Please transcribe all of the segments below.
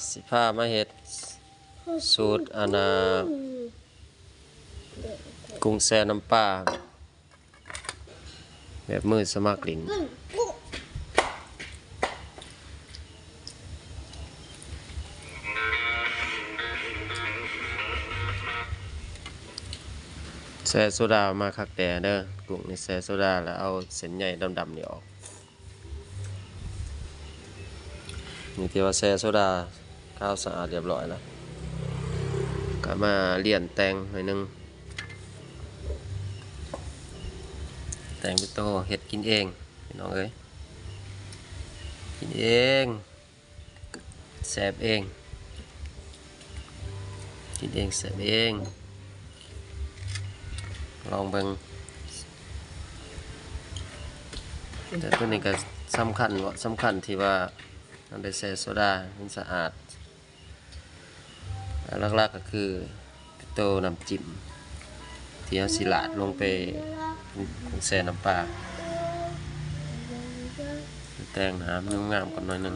สิพามาเฮ็ดสูตรกุ้งแช่น้ำปลาแบบมือสมัครลิ้นแช่โซดามาคักแต่เด้อกุ้งนี่แช่โซดาแล้วเอาเส้นใหญ่ดำๆนี่ออกนี่ที่ว่าแช่โซดาข้าวสะอาดเรียบร้อยแล้วก็มาเลี่ยนแตงหน่อยนึงแตงพิโตเฮ็ดกินเองพี่น้องเอ้ยกินเองแซ่บเองกินเองแซ่บเองลองเบิ่งแต่ตัวนี้ก็สำคัญที่ว่ามันได้ใส่โซดามันสะอาดหลักๆก็คือพิโตน้ำจิ้มที่เอาสิลาดลงไปแช่น้ำปลาแต่งน้ำงามๆก่อนหน่อยนึง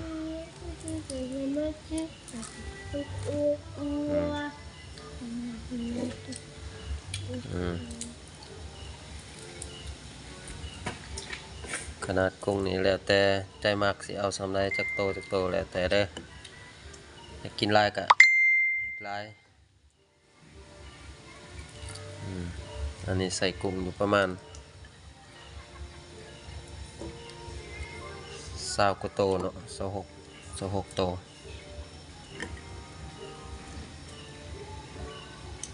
ขนาดกุ้งนี่แล้วแต่ใจมากสิเอาสำไรจักโตแล้วแต่เด้ออยากกินลายกะลายอันนี้ใส่กุ้งอยู่ประมาณ20 กว่าโตเนาะ26โต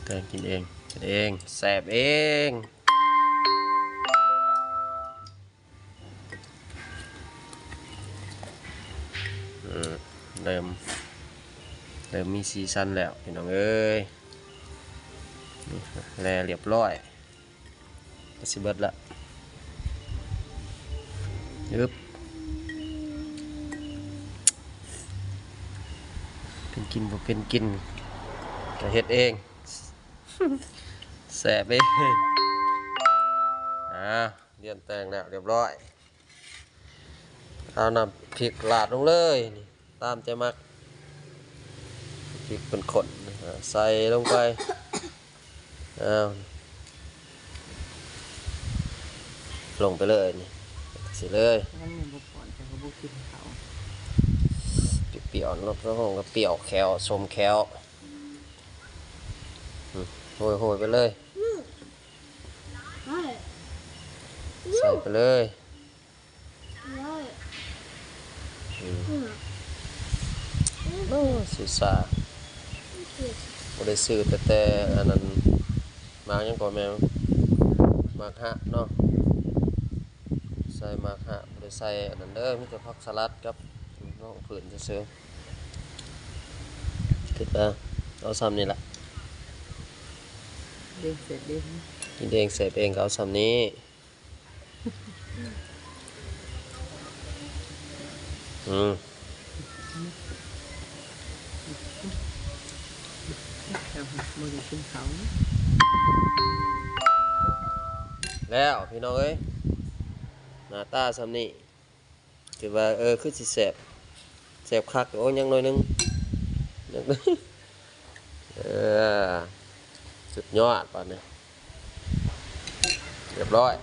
แต่กินเองแซ่บเองเริ่มมีซีซั่นแล้วพี่น้องเอ้ยแลเรียบร้อยก็สิเบิดละยึบเป็นกินบ่เป็นกินก็เฮ็ดเองแซ่บเองเรียนแต่งแล้วเรียบร้อยเอาน้ำพริกลาดลงเลยนี่ตามใจมักพริกเป็นขนใส่ลงไปลงไปเลยนี่สิเลยเปรี้ยวๆแล้วก็เปรี้ยวแคลชมแคลโหยไปเลยใส่ไปเลยสุดซาบ่ได้ซื้อแต่อันนั้นมายังก่อนแม่มากฮะเนาะใส่มากฮะบ่ได้ใส่อันนั้นเด้อมีแต่ผักสลัดกับน้องผืนซื่อๆคิดว่าเอาซ้ำนี่ล่ะกินเองเสร็จเองก็เอาซ้ำนี้แล้วพี่น้องเอ้ยหน้าตาซ้ำนี้ถือว่าคือสิแซ่บคักโอ้ยังหน่อยนึงสุดยอดป่านนี้เรียบร้อย